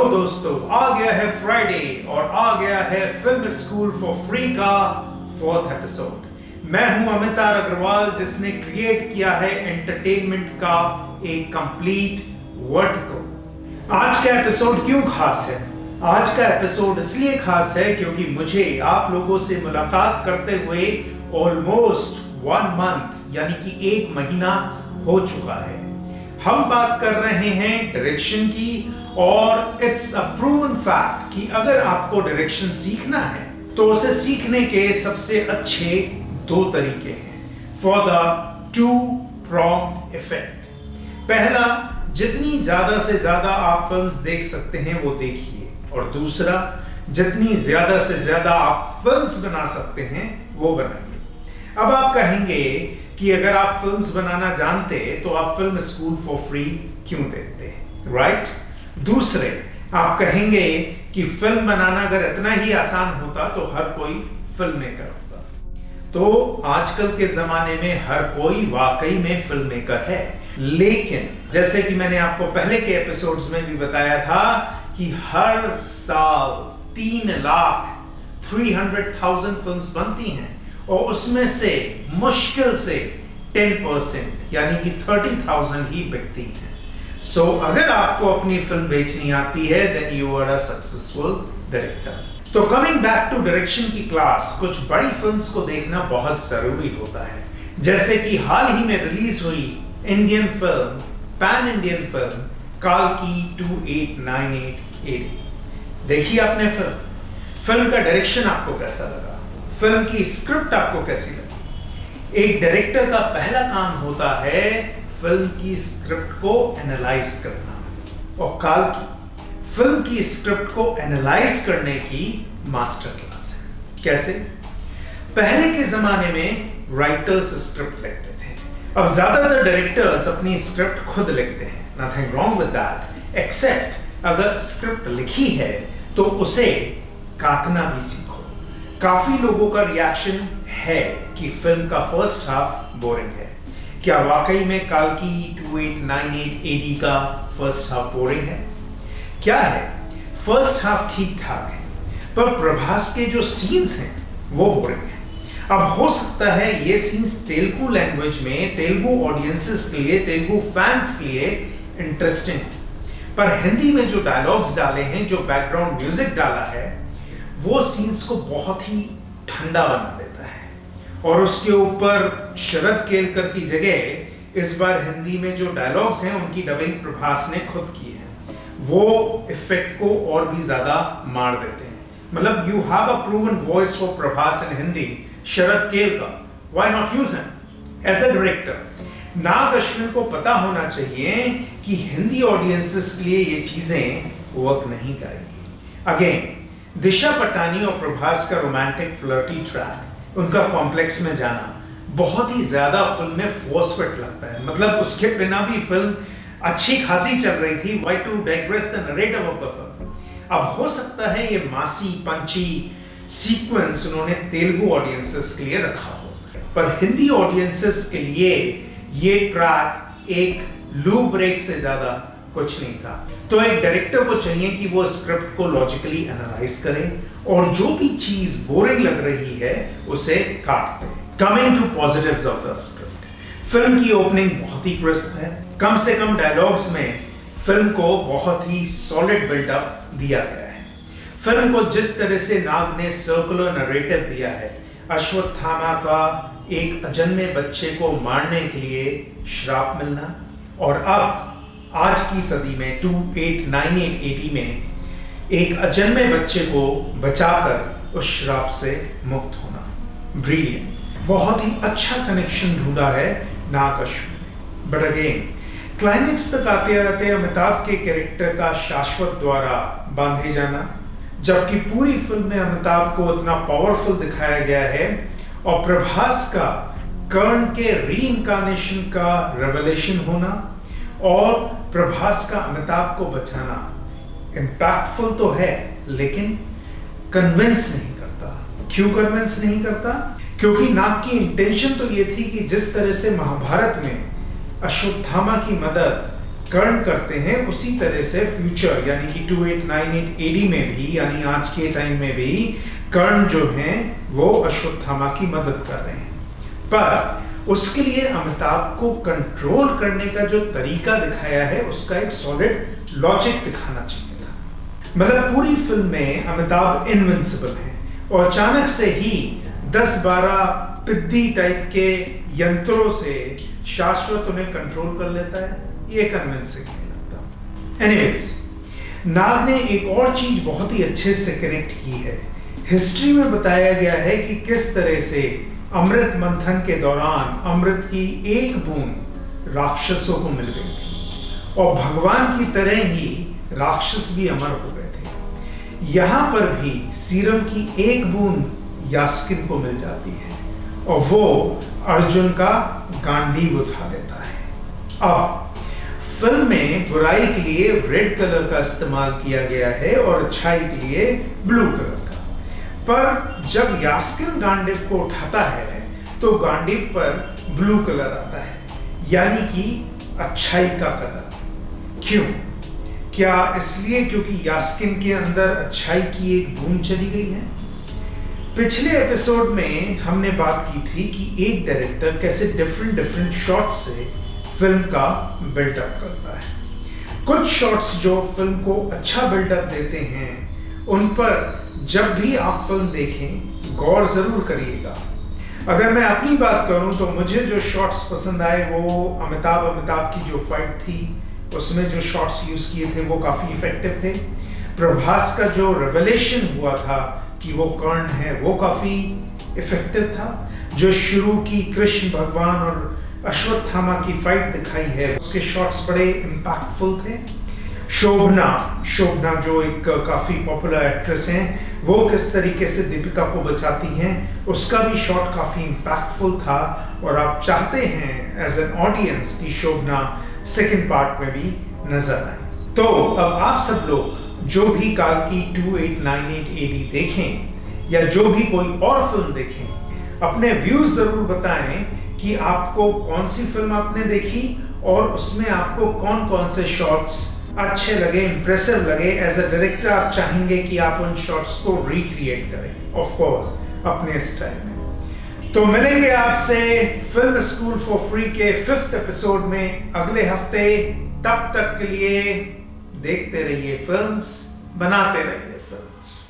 दोस्तों, आ गया है फ्राइडे और आ गया है फिल्म स्कूल फॉर फ्री का 4th एपिसोड। मैं हूं अमिताभ अग्रवाल, जिसने क्रिएट किया है एंटरटेनमेंट का एक कंप्लीट वर्टिकल। आज का एपिसोड क्यों खास है? आज का एपिसोड इसलिए खास है क्योंकि मुझे आप लोगों से मुलाकात करते हुए ऑलमोस्ट 1 मंथ यानी कि 1 महीना हो चुका है। हम बात कर रहे हैं डायरेक्शन की, और इट्स अ प्रूवन फैक्ट कि अगर आपको डायरेक्शन सीखना है तो उसे सीखने के सबसे अच्छे 2 तरीके हैं फॉर द 2 pronged इफेक्ट। पहला, जितनी ज्यादा से ज्यादा आप फिल्म्स देख सकते हैं वो देखिए, और दूसरा, जितनी ज्यादा से ज्यादा आप फिल्म्स बना सकते हैं वो बनाइए। अब आप कहेंगे कि अगर आप फिल्म्स बनाना जानते तो आप फिल्म स्कूल फॉर फ्री क्यों देखते, राइट? दूसरे, आप कहेंगे कि फिल्म बनाना अगर इतना ही आसान होता तो हर कोई फिल्म मेकर होता। तो आजकल के जमाने में हर कोई वाकई में फिल्म मेकर है, लेकिन जैसे कि मैंने आपको पहले के एपिसोड्स में भी बताया था कि हर साल 3,300,000 फिल्म्स बनती हैं, और उसमें से मुश्किल से 10% यानी कि 30,000 ही बिकती हैं। सो अगर आपको अपनी फिल्म बेचनी आती है then you are a successful director. तो कमिंग बैक टू डायरेक्शन की क्लास, कुछ बड़ी फिल्म्स को देखना बहुत जरूरी होता है, जैसे कि हाल ही में रिलीज हुई Indian film, pan Indian film काल्की 289880। देखिए आपने फिल्म का डायरेक्शन आपको कैसा लगा? फिल्म की स्क्रिप्ट आपको कैसी लगी? एक डायरेक्टर का पहला काम होता है फिल्म की स्क्रिप्ट को एनालाइज करना, और काल्की फिल्म की स्क्रिप्ट को एनालाइज करने की मास्टर क्लास है। कैसे? पहले के जमाने में राइटर्स स्क्रिप्ट लिखते थे, अब ज्यादातर डायरेक्टर्स अपनी स्क्रिप्ट खुद लिखते हैं। Nothing wrong with that, except अगर स्क्रिप्ट लिखी है तो उसे काटना भी सीखो। काफी लोगों का रिएक्शन है कि फिल्म का फर्स्ट हाफ बोरिंग है। क्या वाकई में काल्की 289880 का फर्स्ट हाफ बोरिंग है? क्या है, फर्स्ट हाफ ठीक ठाक है, पर प्रभास के जो सीन्स हैं वो बोरिंग है। अब हो सकता है ये सीन्स तेलुगु लैंग्वेज में, तेलुगु ऑडियंसेस के लिए, तेलुगु फैंस के लिए इंटरेस्टिंग, पर हिंदी में जो डायलॉग्स डाले हैं, जो बैकग्राउंड म्यूजिक डाला है, वो सीन्स को बहुत ही ठंडा बना देता है। और उसके ऊपर शरद केलकर की जगह इस बार हिंदी में जो डायलॉग्स हैं उनकी डबिंग प्रभास ने खुद की है, वो इफेक्ट को और भी ज्यादा मार देते हैं। मतलब you have a proven voice for Prabhas in Hindi, Sharad Kelkar, why not use him as a director? Nag Ashwin को पता होना चाहिए कि हिंदी ऑडियंसेस के लिए ये चीजें वर्क नहीं करेंगी। अगेन, दिशा पटानी और प्रभास का रोमांटिक फ्लर्टी ट्रैक, उनका कॉम्प्लेक्स में जाना बहुत ही ज्यादा फिल्म में फोर्स फिट लगता है। मतलब उसके बिना भी फिल्म अच्छी खासी चल रही थी। Why to digress the narrative of the film? अब हो सकता है ये मासी पंची सीक्वेंस उन्होंने तेलुगु ऑडियंसेस के लिए रखा हो, पर हिंदी ऑडियंसेस के लिए ये ट्रैक एक लू ब्रेक से ज्यादा कुछ नहीं था। तो एक डायरेक्टर को चाहिए कि वो स्क्रिप्ट को लॉजिकली एनालाइज करे, और जो भी चीज बोरिंग लग रही है उसे काट दे। Coming to positives of the script, film की ओपनिंग बहुत ही क्रिस्प है। कम से कम डायलॉग्स में फिल्म को बहुत ही सॉलिड बिल्डअप दिया गया है। फिल्म को जिस तरह से नाग ने सर्कुलर नरेटिव दिया है, अश्वत्थामा का एक अजन्मे बच्चे को मारने के लिए श्राप मिलना, और अब आज की सदी में 289880 में एक अजन्मे बच्चे को बचाकर उस श्राप से मुक्त होना, ब्रिलियंट। बहुत ही अच्छा कनेक्शन ढूंढा है नाग अश्विन ने। बट अगेन, क्लाइमेक्स तक आते आते अमिताभ के कैरेक्टर का शाश्वत द्वारा बांधे जाना जबकि पूरी फिल्म में अमिताभ को इतना पावरफुल दिखाया गया है और प्रभास का कर्ण के रीइंकार्नेशन का रेवलेशन होना और प्रभास का अमिताभ को बचाना इंपैक्टफुल तो है, लेकिन कन्विंस नहीं करता। क्यों कन्विंस नहीं करता? क्योंकि नाग की इंटेंशन तो ये थी कि जिस तरह से महाभारत में अश्वत्थामा की मदद कर्ण करते हैं, उसी तरह से फ्यूचर यानी कि 2898 AD में भी, यानी आज के टाइम में भी कर्ण जो हैं वो अश्वत्थामा की मदद कर रहे हैं। पर उसके लिए अमिताभ को कंट्रोल करने का जो तरीका दिखाया है उसका एक सॉलिड लॉजिक दिखाना चाहिए था। मतलब पूरी फिल्म में अमिताभ इनविंसिबल है और अचानक से ही 10-12 पिद्दी टाइप के यंत्रों से शाश्वत उन्हें कंट्रोल कर लेता है, ये कन्विंसिंग नहीं लगता। एनीवेज, नाग ने एक और चीज बहुत ही अच्छे से कनेक्ट की है। हिस्ट्री में बताया गया है कि किस तरह से अमृत मंथन के दौरान अमृत की एक बूंद राक्षसों को मिल गई थी और भगवान की तरह ही राक्षस भी अमर हो गए थे। यहां पर भी सीरम की एक बूंद यास्किन को मिल जाती है और वो अर्जुन का गांडीव उठा लेता है। अब फिल्म में बुराई के लिए रेड कलर का इस्तेमाल किया गया है और अच्छाई के लिए ब्लू कलर का। पर जब यास्किन गांडीव को उठाता है तो गांडीव पर ब्लू कलर आता है, यानी कि अच्छाई का कलर। क्यों? क्या इसलिए क्योंकि यास्किन के अंदर अच्छाई की एक बूंद चली गई है? पिछले एपिसोड में हमने बात की थी कि एक डायरेक्टर कैसे डिफरेंट शॉट्स से फिल्म का बिल्डअप करता है। कुछ शॉट्स जो फिल्म को अच्छा बिल्डअप देते हैं, उन पर जब भी आप फिल्म देखें गौर जरूर करिएगा। अगर मैं अपनी बात करूं तो मुझे जो शॉट्स पसंद आए वो अमिताभ की जो फाइट थी उसमें जो शॉट्स यूज किए थे वो काफी इफेक्टिव थे। प्रभास का जो रेवलेशन हुआ था कि वो कर्ण है वो काफी इफेक्टिव था। जो शुरू की कृष्ण भगवान और अश्वत्थामा की फाइट दिखाई है उसके शॉट्स बड़े इम्पैक्टफुल थे। शोभना जो एक काफी पॉपुलर एक्ट्रेस हैं, वो किस तरीके से दीपिका को बचाती हैं उसका भी शॉट काफी इम्पैक्टफुल था और आप चाहते हैं एज एन ऑडियंस कि शोभना सेकंड पार्ट में भी नजर आए। तो अब आप सब लोग जो भी काल की 2898 AD देखें या जो भी कोई और फिल्म देखें, अपने व्यूज जरूर बताएं कि आपको कौन सी फिल्म आपने देखी और उसमें आपको कौन कौन से शॉट्स अच्छे लगे, इंप्रेसिव लगे। एज अ डायरेक्टर आप चाहेंगे कि आप उन शॉट्स को रिक्रिएट करें, ऑफ कोर्स अपने स्टाइल में। तो मिलेंगे आपसे फिल्म स्कूल फॉर फ्री के 5th एपिसोड में अगले हफ्ते। तब तक के लिए देखते रहिए फिल्म्स, बनाते रहिए फिल्म्स।